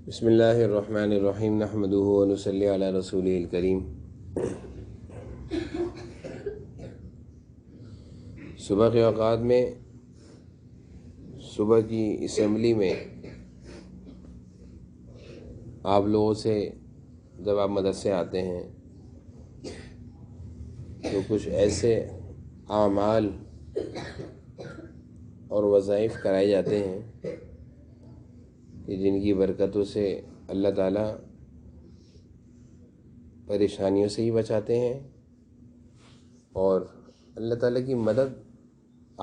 بسم اللہ الرحمن الرحیم نحمدہ ونصلی علی رسولہ الکریم۔ صبح کے اوقات میں صبح کی اسمبلی میں آپ لوگوں سے جب آپ مدرسے آتے ہیں تو کچھ ایسے اعمال اور وظائف کرائے جاتے ہیں کہ جن کی برکتوں سے اللہ تعالیٰ پریشانیوں سے ہی بچاتے ہیں اور اللہ تعالیٰ کی مدد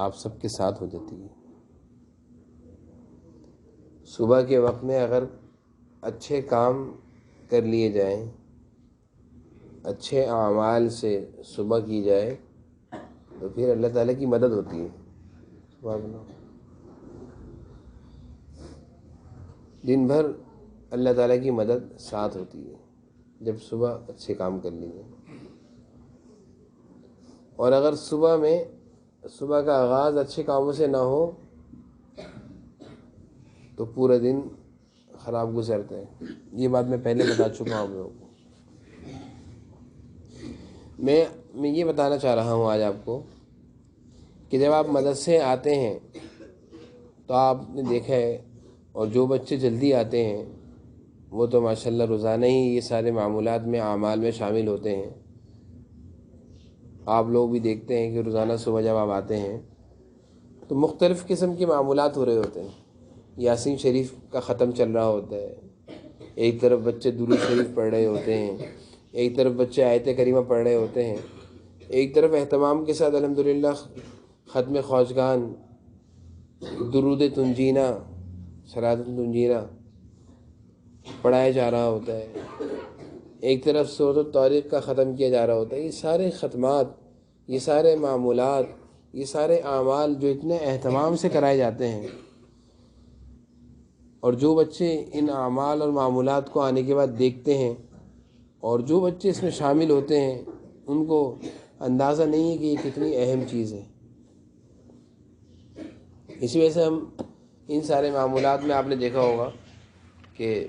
آپ سب کے ساتھ ہو جاتی ہے۔ صبح کے وقت میں اگر اچھے کام کر لیے جائیں، اچھے اعمال سے صبح کی جائے تو پھر اللہ تعالیٰ کی مدد ہوتی ہے۔ سبحان اللہ۔ دن بھر اللہ تعالیٰ کی مدد ساتھ ہوتی ہے جب صبح اچھے کام کر لیے، اور اگر صبح کا آغاز اچھے کاموں سے نہ ہو تو پورا دن خراب گزرتا ہے۔ یہ بات میں پہلے بتا چکا ہوں آپ لوگوں کو۔ میں یہ بتانا چاہ رہا ہوں آج آپ کو کہ جب آپ مدرسے آتے ہیں تو آپ نے دیکھا ہے، اور جو بچے جلدی آتے ہیں وہ تو ماشاءاللہ روزانہ ہی یہ سارے معمولات میں اعمال میں شامل ہوتے ہیں۔ آپ لوگ بھی دیکھتے ہیں کہ روزانہ صبح جب آپ آتے ہیں تو مختلف قسم کے معمولات ہو رہے ہوتے ہیں۔ یاسین شریف کا ختم چل رہا ہوتا ہے، ایک طرف بچے درود شریف پڑھ رہے ہوتے ہیں، ایک طرف بچے آیت کریمہ پڑھ رہے ہوتے ہیں، ایک طرف اہتمام کے ساتھ الحمدللہ ختم خواجگان، درود تنجینا، صلاۃ تنجینا پڑھایا جا رہا ہوتا ہے، ایک طرف سورۃ الطارق کا ختم کیا جا رہا ہوتا ہے۔ یہ سارے ختمات، یہ سارے معمولات، یہ سارے اعمال جو اتنے اہتمام سے کرائے جاتے ہیں، اور جو بچے ان اعمال اور معمولات کو آنے کے بعد دیکھتے ہیں اور جو بچے اس میں شامل ہوتے ہیں ان کو اندازہ نہیں ہے کہ یہ کتنی اہم چیز ہے۔ اسی وجہ سے ہم ان سارے معمولات میں آپ نے دیکھا ہوگا کہ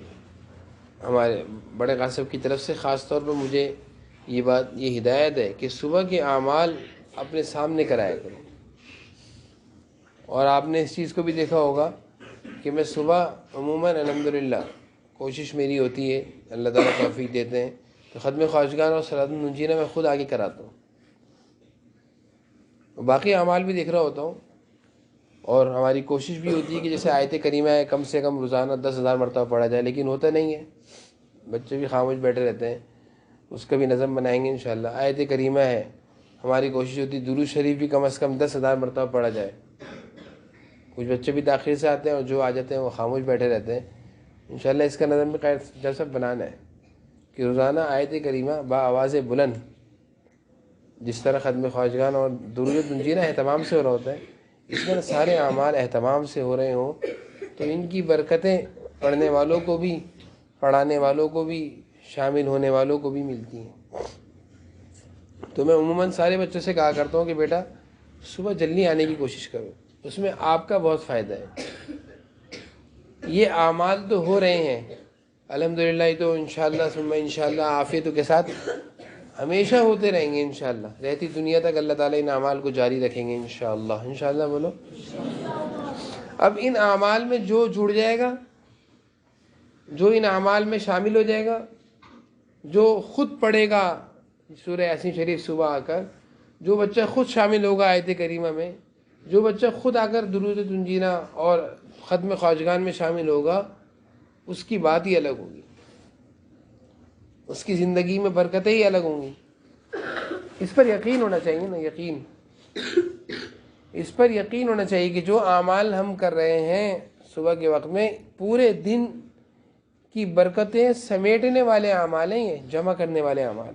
ہمارے بڑے قاسم کی طرف سے خاص طور پر مجھے یہ ہدایت ہے کہ صبح کے اعمال اپنے سامنے کرایا کریں۔ اور آپ نے اس چیز کو بھی دیکھا ہوگا کہ میں صبح عموماً الحمدللہ کوشش میری ہوتی ہے، اللہ تعالیٰ توفیق دیتے ہیں، تو ختم خواجگان اور صلاۃ تنجینا میں خود آگے کراتا ہوں، باقی اعمال بھی دیکھ رہا ہوتا ہوں، اور ہماری کوشش بھی ہوتی ہے کہ جیسے آیت کریمہ ہے کم سے کم روزانہ 10,000 مرتبہ پڑھا جائے، لیکن ہوتا نہیں ہے، بچے بھی خاموش بیٹھے رہتے ہیں۔ اس کا بھی نظم بنائیں گے انشاءاللہ۔ آیت کریمہ ہے، ہماری کوشش ہوتی ہے درود شریف بھی کم از کم 10,000 مرتبہ پڑھا جائے۔ کچھ بچے بھی تاخیر سے آتے ہیں اور جو آ جاتے ہیں وہ خاموش بیٹھے رہتے ہیں۔ انشاءاللہ اس کا نظم بھی خیر جلسہ بنانا ہے کہ روزانہ آیت کریمہ بآواز بلند، جس طرح ختم خواجگان اور درود تنجینا اہتمام سے ہو رہا ہوتا ہے، اس طرح سارے اعمال اہتمام سے ہو رہے ہوں تو ان کی برکتیں پڑھنے والوں کو بھی، پڑھانے والوں کو بھی، شامل ہونے والوں کو بھی ملتی ہیں۔ تو میں عموماً سارے بچوں سے کہا کرتا ہوں کہ بیٹا صبح جلدی آنے کی کوشش کرو، اس میں آپ کا بہت فائدہ ہے۔ یہ اعمال تو ہو رہے ہیں الحمدللہ، یہ تو انشاءاللہ ثم انشاءاللہ عافیتوں کے ساتھ ہمیشہ ہوتے رہیں گے انشاءاللہ، رہتی دنیا تک اللہ تعالیٰ ان اعمال کو جاری رکھیں گے انشاءاللہ۔ انشاءاللہ بولو۔ اب ان اعمال میں جو جڑ جائے گا، جو ان اعمال میں شامل ہو جائے گا، جو خود پڑھے گا سورہ یاسین شریف صبح آ کر، جو بچہ خود شامل ہوگا آیت کریمہ میں، جو بچہ خود آ کر درود تنجینا اور ختم خواجگان میں شامل ہوگا، اس کی بات ہی الگ ہوگی، اس کی زندگی میں برکتیں ہی الگ ہوں گی۔ اس پر یقین ہونا چاہیے نا، یقین، اس پر یقین ہونا چاہیے کہ جو اعمال ہم کر رہے ہیں صبح کے وقت میں، پورے دن کی برکتیں سمیٹنے والے اعمال ہیں، یہ جمع کرنے والے اعمال۔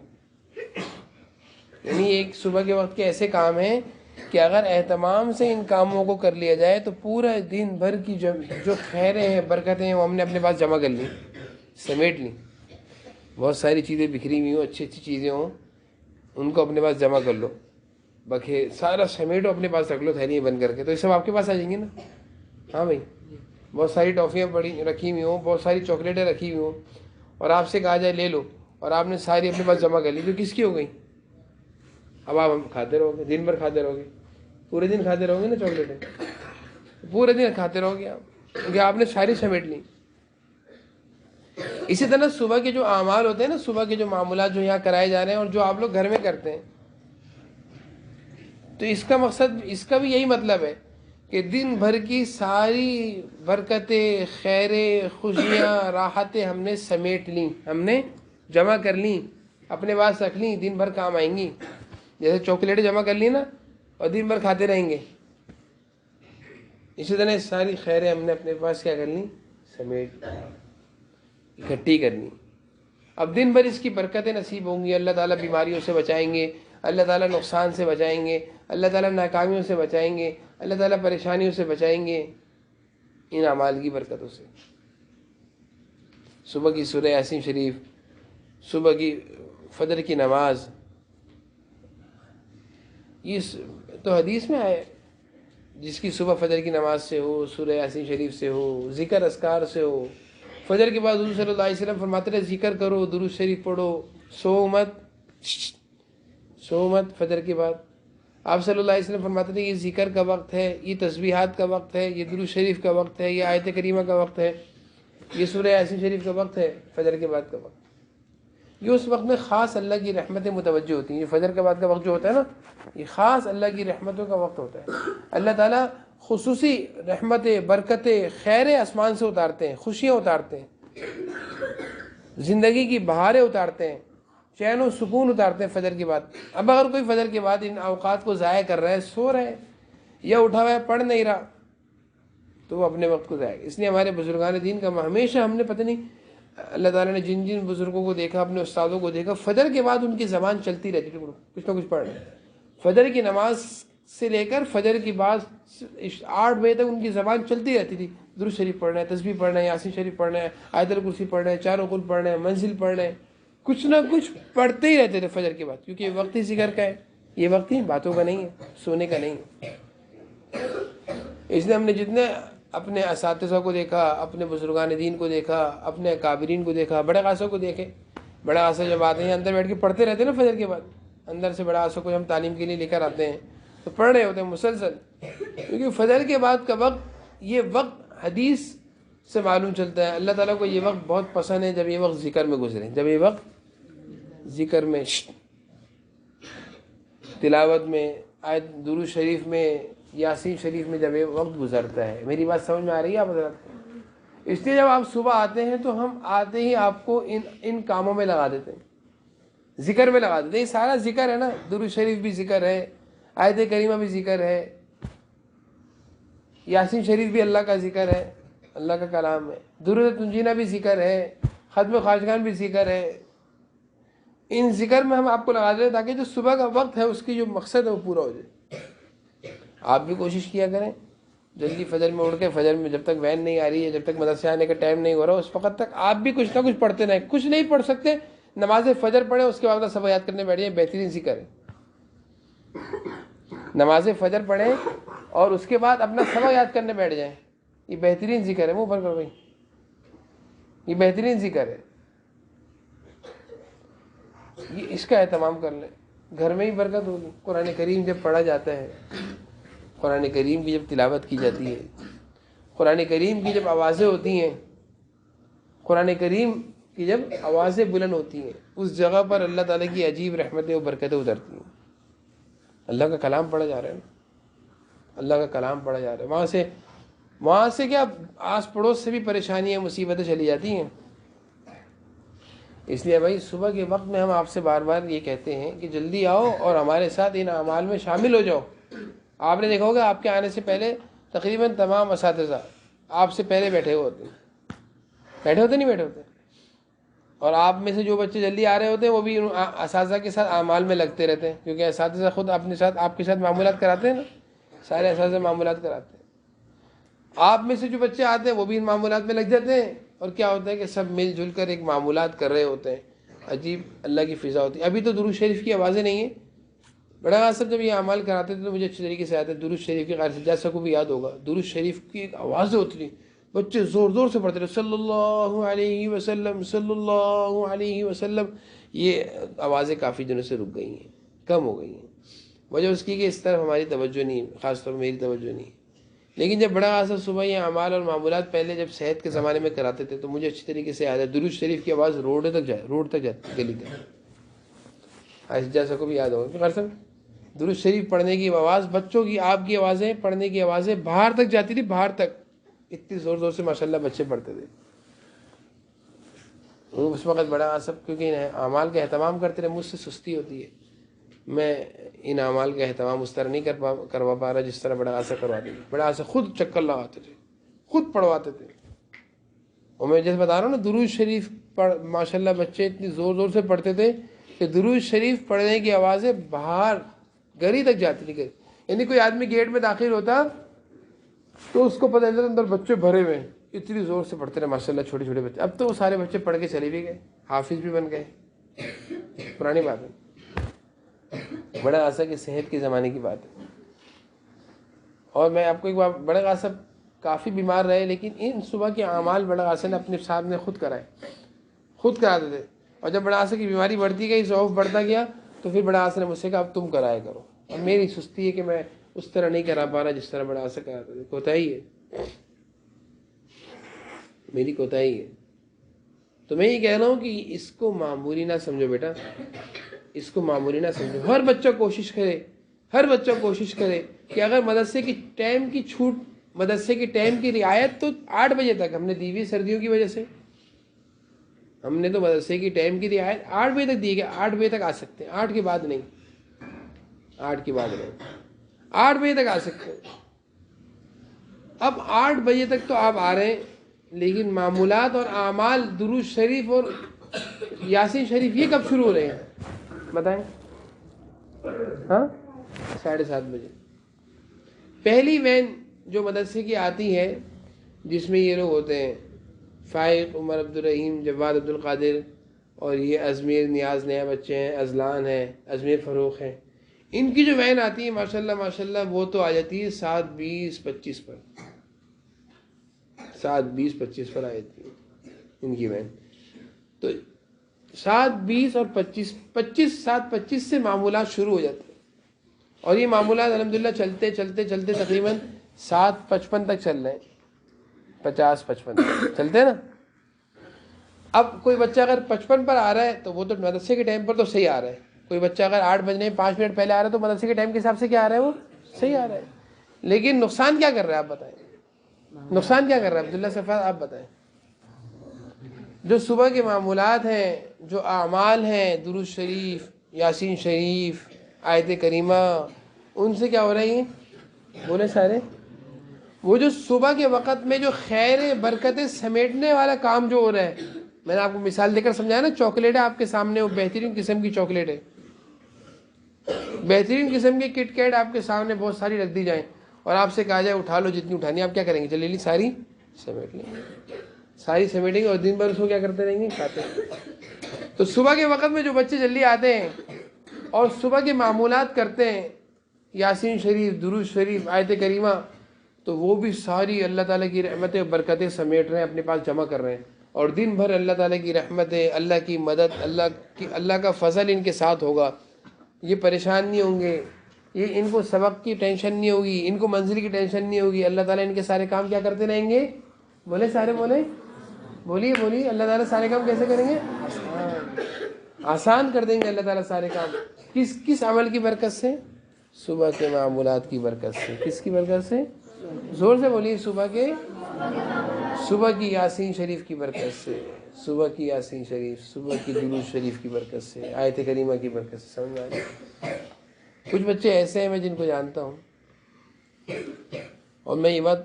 یعنی ایک صبح کے وقت کے ایسے کام ہیں کہ اگر اہتمام سے ان کاموں کو کر لیا جائے تو پورا دن بھر کی جو خیریں ہیں، برکتیں ہیں، وہ ہم نے اپنے پاس جمع کر لی، سمیٹ لی۔ بہت ساری چیزیں بکھری ہوئی ہوں، اچھی اچھی چیزیں ہوں، ان کو اپنے پاس جمع کر لو، سارا سمیٹو، اپنے پاس رکھ لو تھیلی بند کر کے، تو یہ سب آپ کے پاس آ جائیں گے نا۔ ہاں بھائی، بہت ساری ٹافیاں پڑی رکھی ہوئی ہوں، بہت ساری چاکلیٹیں رکھی ہوئی ہوں، اور آپ سے کہا جائے لے لو، اور آپ نے ساری اپنے پاس جمع کر لی، تو کس کی ہو گئی؟ اب آپ کھاتے رہو گے، دن بھر کھاتے رہو گے، پورے دن کھاتے رہو گے نا چاکلیٹیں، پورے دن کھاتے رہو گے آپ، کیونکہ آپ نے ساری سمیٹ لی۔ اسی طرح صبح کے جو اعمال ہوتے ہیں نا، صبح کے جو معاملات جو یہاں کرائے جا رہے ہیں اور جو آپ لوگ گھر میں کرتے ہیں، تو اس کا مقصد، اس کا بھی یہی مطلب ہے کہ دن بھر کی ساری برکتیں، خیریں، خوشیاں، راحتیں ہم نے سمیٹ لیں، ہم نے جمع کر لیں، اپنے پاس رکھ لیں، دن بھر کام آئیں گی۔ جیسے چاکلیٹ جمع کر لی نا اور دن بھر کھاتے رہیں گے، اسی طرح ساری خیریں ہم نے اپنے پاس کیا کر لیں؟ سمیٹ اکٹھی کرنی۔ اب دن بھر اس کی برکتیں نصیب ہوں گی، اللہ تعالیٰ بیماریوں سے بچائیں گے، اللہ تعالیٰ نقصان سے بچائیں گے، اللہ تعالیٰ ناکامیوں سے بچائیں گے، اللہ تعالیٰ پریشانیوں سے بچائیں گے ان اعمال کی برکتوں سے۔ صبح کی سورہ یاسین شریف، صبح کی فجر کی نماز، یہ تو حدیث میں آئے، جس کی صبح فجر کی نماز سے ہو، سورہ یاسین شریف سے ہو، ذکر اذکار سے ہو، فجر کے بعد حضور صلی اللہ علیہ وسلم فرماتے رہے ذکر کرو، درود شریف پڑھو، سو مت فجر کے بعد۔ آپ صلی اللہ علیہ وسلم فرماتے تھے یہ ذکر کا وقت ہے، یہ تسبیحات کا وقت ہے، یہ درود شریف کا وقت ہے، یہ آیت کریمہ کا وقت ہے، یہ سورہ یاسین شریف کا وقت ہے، فجر کے بعد کا وقت۔ یہ اس وقت میں خاص اللہ کی رحمتیں متوجہ ہوتی ہیں۔ یہ فجر کے بعد کا وقت جو ہوتا ہے نا، یہ خاص اللہ کی رحمتوں کا وقت ہوتا ہے۔ اللہ تعالیٰ خصوصی رحمتیں، برکتیں، خیریں آسمان سے اتارتے ہیں، خوشیاں اتارتے ہیں، زندگی کی بہاریں اتارتے ہیں، چین و سکون اتارتے ہیں فجر کے بعد۔ اب اگر کوئی فجر کے بعد ان اوقات کو ضائع کر رہا ہے، سو رہا ہے یا اٹھا ہوا ہے پڑھ نہیں رہا، تو وہ اپنے وقت کو ضائع۔ اس لیے ہمارے بزرگان دین کا ہمیشہ ہم نے پتہ نہیں اللہ تعالیٰ نے جن جن بزرگوں کو دیکھا، اپنے استادوں کو دیکھا، فجر کے بعد ان کی زبان چلتی رہتی تھی، کچھ نہ کچھ پڑھ رہے ہیں۔ فجر کی نماز سے لے کر فجر کی بعد 8 بجے تک ان کی زبان چلتی رہتی تھی، درود شریف پڑھنا ہے، تسبیح پڑھنا ہے، یاسین شریف پڑھنا ہے، آیت الکرسی پڑھنا ہے، چاروں کل پڑھنا ہے، منزل پڑھنا ہے، کچھ نہ کچھ پڑھتے ہی رہتے تھے فجر کے بعد، کیونکہ یہ وقت ہی ذکر کا ہے، یہ وقت ہی باتوں کا نہیں ہے، سونے کا نہیں ہے۔ اس لیے ہم نے جتنے اپنے اساتذہ کو دیکھا، اپنے بزرگان دین کو دیکھا، اپنے اکابرین کو دیکھا، بڑے خاصوں کو دیکھے، بڑے خاصے جب آتے ہیں اندر بیٹھ کے پڑھتے رہتے ہیں نا فجر کے بعد، اندر سے بڑے خاصوں کو ہم تعلیم کے لیے لے کر آتے ہیں تو پڑھ رہے ہوتے ہیں مسلسل، کیونکہ فجر کے بعد کا وقت، یہ وقت حدیث سے معلوم چلتا ہے اللہ تعالیٰ کو یہ وقت بہت پسند ہے، جب یہ وقت ذکر میں گزرے، جب یہ وقت ذکر میں، تلاوت میں، آیت درود شریف میں، یاسین شریف میں جب یہ وقت گزرتا ہے۔ میری بات سمجھ میں آ رہی ہے آپ حضرات؟ اس لیے جب آپ صبح آتے ہیں تو ہم آتے ہی آپ کو ان کاموں میں لگا دیتے ہیں، ذکر میں لگا دیتے ہیں۔ یہ سارا ذکر ہے نا، درود شریف بھی ذکر ہے، آیت کریمہ بھی ذکر ہے، یاسین شریف بھی اللہ کا ذکر ہے، اللہ کا کلام ہے، درود تنجینہ بھی ذکر ہے، ختم خواجگان بھی ذکر ہے۔ ان ذکر میں ہم آپ کو لگا دیں تاکہ جو صبح کا وقت ہے اس کی جو مقصد ہے وہ پورا ہو جائے۔ آپ بھی کوشش کیا کریں جلدی فجر میں اٹھ کے، فجر میں جب تک وین نہیں آ رہی ہے، جب تک مدرسے آنے کا ٹائم نہیں ہو رہا، اس وقت تک آپ بھی کچھ نہ کچھ پڑھتے رہیں۔ کچھ نہیں پڑھ سکتے، نماز فجر پڑھیں، اس کے بعد سبق یاد کرنے بیٹھ جائیں، بہترین ذکر ہے۔ نماز فجر پڑھیں اور اس کے بعد اپنا سبق یاد کرنے بیٹھ جائیں، یہ بہترین ذکر ہے۔ منہ بند کرو بھائی، یہ بہترین ذکر ہے، یہ اس کا اہتمام کر لیں، گھر میں ہی برکت ہوگی۔ قرآن کریم جب پڑھا جاتا ہے، قرآن کریم کی جب تلاوت کی جاتی ہے، قرآن کریم کی جب آوازیں ہوتی ہیں، قرآن کریم کی جب آوازیں بلند ہوتی ہیں، اس جگہ پر اللہ تعالیٰ کی عجیب رحمتیں و برکتیں اترتی ہیں۔ اللہ کا کلام پڑھا جا رہا ہے نا، اللہ کا کلام پڑھا جا رہا ہے، وہاں سے کیا آس پڑوس سے بھی پریشانیاں، مصیبتیں چلی جاتی ہیں۔ اس لیے بھائی صبح کے وقت میں ہم آپ سے بار بار یہ کہتے ہیں کہ جلدی آؤ اور ہمارے ساتھ ان اعمال میں شامل ہو جاؤ۔ آپ نے دیکھا ہوگا آپ کے آنے سے پہلے تقریباً تمام اساتذہ آپ سے پہلے بیٹھے ہوتے نہیں بیٹھے ہوتے، اور آپ میں سے جو بچے جلدی آ رہے ہوتے ہیں وہ بھی اساتذہ کے ساتھ اعمال میں لگتے رہتے ہیں، کیونکہ اساتذہ خود اپنے ساتھ، آپ کے ساتھ معمولات کراتے ہیں نا، سارے اساتذہ معمولات کراتے ہیں۔ آپ میں سے جو بچے آتے ہیں وہ بھی ان معمولات میں لگ جاتے ہیں، اور کیا ہوتا ہے کہ سب مل جل کر ایک معمولات کر رہے ہوتے ہیں، عجیب اللہ کی فضا ہوتی ہے۔ ابھی تو درود شریف کی آوازیں نہیں ہیں، بڑا صاحب جب یہ اعمال کراتے تھے تو مجھے اچھی طریقے سے آتے، درود شریف کی قاری سجاد صاحب کو بھی یاد ہوگا، درود شریف کی ایک آوازیں ہوتی تھی، بچے زور زور سے پڑھتے رہے صلی اللہ علیہ وسلم صلی اللہ علیہ وسلم. یہ آوازیں کافی دنوں سے رک گئی ہیں, کم ہو گئی ہیں. وجہ اس کی کہ اس طرف ہماری توجہ نہیں, خاص طور پر میری توجہ نہیں. لیکن جب بڑا اثر صبح یہ اعمال اور معمولات پہلے جب صحت کے زمانے میں کراتے تھے تو مجھے اچھی طریقے سے یاد ہے. درود شریف کی آواز روڈ تک جاتی گلی تک. جیسا کو بھی یاد ہوگا کہ درود شریف پڑھنے کی آواز, بچوں کی, آپ کی آوازیں, پڑھنے کی آوازیں باہر تک جاتی تھی, باہر تک. اتنی زور زور سے ماشاءاللہ بچے پڑھتے تھے. اس وقت بڑا اثر, کیونکہ اعمال کا اہتمام کرتے رہے, مجھ سے سستی ہوتی ہے. میں ان اعمال کا اہتمام اس طرح نہیں کروا پا رہا جس طرح بڑا اثر کرواتے تھے. بڑا اثر خود چکر لگاتے تھے, خود پڑھواتے تھے. اور میں جیسے بتا رہا ہوں نا, درود شریف ماشاءاللہ بچے اتنی زور زور سے پڑھتے تھے کہ درود شریف پڑھنے کی آوازیں باہر گلی تک جاتی تھی. یعنی کوئی آدمی گیٹ میں داخل ہوتا تو اس کو پتہ چلتا اندر بچے بھرے ہوئے ہیں, اتنی زور سے پڑھتے رہے ماشاءاللہ چھوٹے چھوٹے بچے. اب تو وہ سارے بچے پڑھ کے چلے بھی گئے, حافظ بھی بن گئے, پرانی بات ہے. بڑا اثر کی صحت کے زمانے کی بات ہے. اور میں آپ کو ایک بات, بڑا قاسم کافی بیمار رہے لیکن ان صبح کے اعمال بڑا قاسم نے اپنے ساتھ میں خود کرائے, خود کراتے تھے. اور جب بڑا قاسم کی بیماری بڑھتی گئی, ضعف بڑھتا گیا, تو پھر بڑا قاسم نے مجھ سے کہا اب تم کرایا کرو. اور میری سستی ہے کہ میں اس طرح نہیں کرا پا رہا جس طرح بڑا قاسم کراتا تھا. کوتاہی ہے, میری کوتاہی ہے. تو میں یہ کہہ رہا ہوں کہ اس کو معمولی نہ سمجھو بیٹا, اس کو معمولی نہ سمجھو. ہر بچہ کوشش کرے, ہر بچہ کوشش کرے کہ اگر مدرسے کی ٹائم کی چھوٹ, مدرسے کی ٹائم کی رعایت تو 8 بجے تک ہم نے دی ہوئی سردیوں کی وجہ سے. ہم نے تو مدرسے کی ٹائم کی رعایت 8 بجے تک دی گئی. 8 بجے تک آ سکتے ہیں, 8 کے بعد نہیں, 8 کے بعد نہیں, 8 بجے تک آ سکتے ہیں. اب 8 بجے تک تو آپ آ رہے ہیں, لیکن معمولات اور اعمال درود شریف اور یاسین شریف یہ کب شروع ہو رہے ہیں بتائیں؟ ہاں 7:30 بجے. پہلی وین جو مدرسے کی آتی ہے جس میں یہ لوگ ہوتے ہیں, فائق, عمر عبد الرحیم, جواد عبد القادر, اور یہ ازمیر نیاز نیا بچے ہیں, ازلان ہیں, ازمیر فروخ ہیں, ان کی جو وین آتی ہے ماشاءاللہ ماشاءاللہ وہ تو آ جاتی ہے 7:20-25 پر, 7:20-25 پر آ جاتی ہے ان کی وین. تو 7:20 اور 7:25 سے معمولات شروع ہو جاتے ہیں. اور یہ معمولات الحمدللہ چلتے چلتے چلتے تقریباً 7:55 تک چل رہے ہیں, 50-55 تک چلتے ہیں نا. اب کوئی بچہ اگر 55 پر آ رہا ہے تو وہ تو مدرسے کے ٹائم پر تو صحیح آ رہا ہے. کوئی بچہ اگر 8 بجنے 5 منٹ پہلے آ رہا ہے تو مدرسے کے ٹائم کے حساب سے کیا آ رہا ہے, وہ صحیح آ رہا ہے. لیکن نقصان کیا کر رہا ہے آپ بتائیں, نقصان کیا کر رہا ہے عبداللہ صفات, آپ بتائیں. جو صبح کے معمولات ہیں, جو اعمال ہیں, درود شریف, یاسین شریف, آیت کریمہ, ان سے کیا ہو رہی ہیں بولے سارے, وہ جو صبح کے وقت میں جو خیر برکتیں سمیٹنے والا کام جو ہو رہا ہے. میں نے آپ کو مثال دے کر سمجھایا نا, چاکلیٹ ہے آپ کے سامنے, وہ بہترین قسم کی چاکلیٹ ہے, بہترین قسم کی کٹ کیٹ آپ کے سامنے بہت ساری رکھ دی جائیں اور آپ سے کہا جائے اٹھا لو جتنی اٹھانی, آپ کیا کریں گے, چلے لی ساری سمیٹ لیں گے, ساری سمیٹیں گے اور دن بھر اس کو کیا کرتے رہیں گے, کھاتے. تو صبح کے وقت میں جو بچے جلدی آتے ہیں اور صبح کے معمولات کرتے ہیں, یاسین شریف, درود شریف, آیت کریمہ, تو وہ بھی ساری اللہ تعالیٰ کی رحمتیں برکتیں سمیٹ رہے ہیں, اپنے پاس جمع کر رہے ہیں. اور دن بھر اللہ تعالیٰ کی رحمتیں, اللہ کی مدد, اللہ کا فضل ان کے ساتھ ہوگا. یہ پریشان نہیں ہوں گے, یہ ان کو سبق کی ٹینشن نہیں ہوگی, ان کو منزل کی ٹینشن نہیں ہوگی. اللہ تعالیٰ ان کے سارے کام کیا کرتے رہیں گے, بولے سارے, بولے بولیے بولیے, اللہ تعالیٰ سارے کام کیسے کریں گے, آسان کر دیں گے اللہ تعالیٰ سارے کام. کس عمل کی برکت سے, صبح کے معمولات کی برکت سے. کس کی برکت سے, زور سے بولیے, صبح کی یاسین شریف کی برکت سے, صبح کی یاسین شریف, صبح کی درود شریف کی برکت سے, آیت کریمہ کی برکت سے. سمجھ میں آ رہی؟ کچھ بچے ایسے ہیں میں جن کو جانتا ہوں, اور میں یہ بات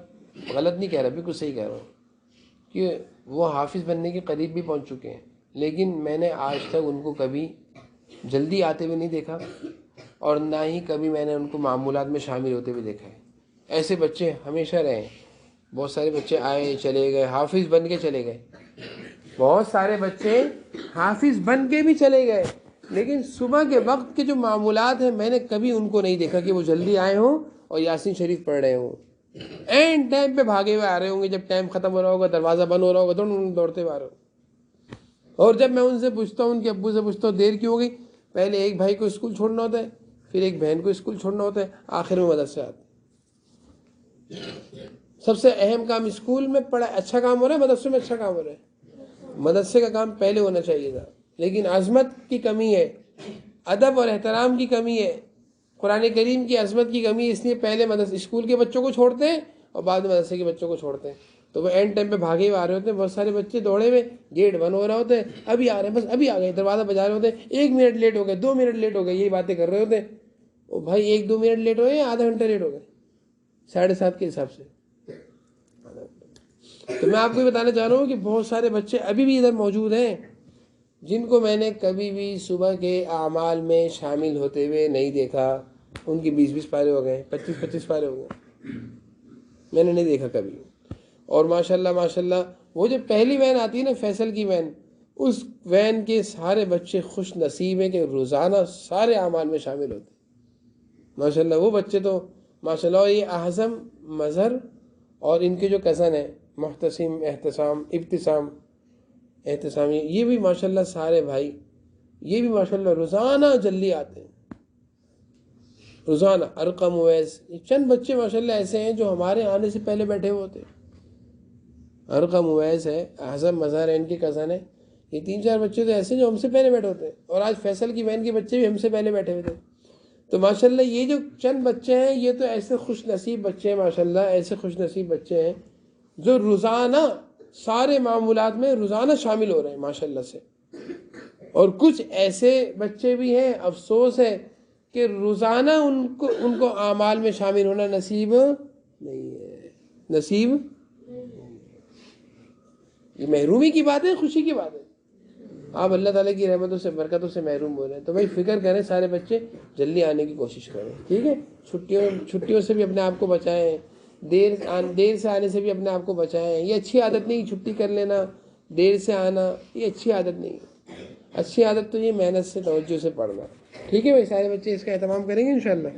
غلط نہیں کہہ رہا, بالکل صحیح کہہ رہا ہوں, کہ وہ حافظ بننے کے قریب بھی پہنچ چکے ہیں, لیکن میں نے آج تک ان کو کبھی جلدی آتے ہوئے نہیں دیکھا, اور نہ ہی کبھی میں نے ان کو معمولات میں شامل ہوتے ہوئے دیکھا ہے. ایسے بچے ہمیشہ رہے. بہت سارے بچے آئے چلے گئے, حافظ بن کے چلے گئے, بہت سارے بچے حافظ بن کے بھی چلے گئے, لیکن صبح کے وقت کے جو معمولات ہیں میں نے کبھی ان کو نہیں دیکھا کہ وہ جلدی آئے ہوں اور یاسین شریف پڑھ رہے ہوں. اینڈ ٹائم پہ بھاگے ہوئے آ رہے ہوں گے، جب ٹائم ختم ہو رہا ہوگا، دروازہ بند ہو رہا ہوگا، دوڑتے ہوئے آ رہے ہوں. اور جب میں ان سے پوچھتا ہوں، ان کے ابو سے پوچھتا ہوں دیر کیوں ہو گئی، پہلے ایک بھائی کو اسکول چھوڑنا ہوتا ہے، پھر ایک بہن کو اسکول چھوڑنا ہوتا ہے، آخر میں مدرسے آتے. سب سے اہم کام اسکول میں پڑھا اچھا کام ہو رہا ہے، مدرسے میں اچھا کام ہو رہا ہے. مدرسے کا کام پہلے ہونا چاہیے تھا، لیکن عظمت کی کمی ہے، ادب اور احترام کی کمی ہے، قرآن کریم کی عظمت کی کمی ہے، اس لیے پہلے مدرسے اسکول کے بچوں کو چھوڑتے ہیں اور بعد میں مدرسے کے بچوں کو چھوڑتے ہیں. تو وہ اینڈ ٹائم پہ بھاگے ہوئے آ رہے ہوتے ہیں، بہت سارے بچے دوڑے ہوئے، گیٹ بند ہو رہا ہوتا ہے، ابھی آ رہے ہیں، بس ابھی آ گئے، دروازہ بجا رہے ہوتے ہیں، 1 منٹ لیٹ ہو گئے، 2 منٹ لیٹ ہو گئے، یہی باتیں کر رہے ہوتے ہیں. او بھائی 1-2 منٹ لیٹ ہوئے یا آدھا گھنٹہ لیٹ ہو گئے؟ 7:30 کے حساب سے. تو میں آپ کو یہ بتانا چاہ رہا ہوں کہ بہت سارے بچے ابھی بھی ادھر موجود ہیں جن کو میں نے کبھی بھی صبح کے اعمال میں شامل ہوتے ہوئے نہیں دیکھا. ان کی 20 پارے ہو گئے، 25 پارے ہو گئے، میں نے نہیں دیکھا کبھی. اور ماشاءاللہ وہ جو پہلی وین آتی ہے نا، فیصل کی وین، اس وین کے سارے بچے خوش نصیب ہیں کہ روزانہ سارے اعمال میں شامل ہوتے ہیں. ماشاءاللہ وہ بچے تو ماشاءاللہ. یہ اعظم، مظہر اور ان کے جو کزن ہیں محتسم، احتسام، یہ بھی ماشاءاللہ سارے بھائی، یہ بھی ماشاءاللہ روزانہ جلدی آتے ہیں، روزانہ. ارقم، اویس، چند بچے ماشاءاللہ ایسے ہیں جو ہمارے آنے سے پہلے بیٹھے ہوئے ہوتے ہیں. ارقم، اویس ہے، اعظم، مظہر ہے، ان کے کزن ہیں. یہ 3-4 بچے تو ایسے جو ہم سے پہلے بیٹھے ہوتے ہیں، اور آج فیصل کی وین کے بچے بھی ہم سے پہلے بیٹھے ہوئے تھے. تو ماشاءاللہ یہ جو چند بچے ہیں، یہ تو ایسے خوش نصیب بچے ہیں، ماشاءاللہ ایسے خوش نصیب بچے ہیں جو روزانہ سارے معمولات میں روزانہ شامل ہو رہے ہیں ماشاءاللہ سے. اور کچھ ایسے بچے بھی ہیں، افسوس ہے کہ روزانہ ان کو اعمال میں شامل ہونا نصیب نہیں ہے. نصیب، یہ محرومی کی بات ہے، خوشی کی بات ہے. آپ اللہ تعالیٰ کی رحمتوں سے، برکتوں سے محروم ہو رہے ہیں. تو بھائی فکر کریں، سارے بچے جلدی آنے کی کوشش کریں، ٹھیک ہے. چھٹیوں سے بھی اپنے آپ کو بچائیں، دیر سے آنے سے بھی اپنے آپ کو بچائیں. یہ اچھی عادت نہیں، چھٹی کر لینا، دیر سے آنا، یہ اچھی عادت نہیں. اچھی عادت تو یہ محنت سے، توجہ سے پڑھنا. ٹھیک ہے بھائی، سارے بچے اس کا اہتمام کریں گے انشاءاللہ.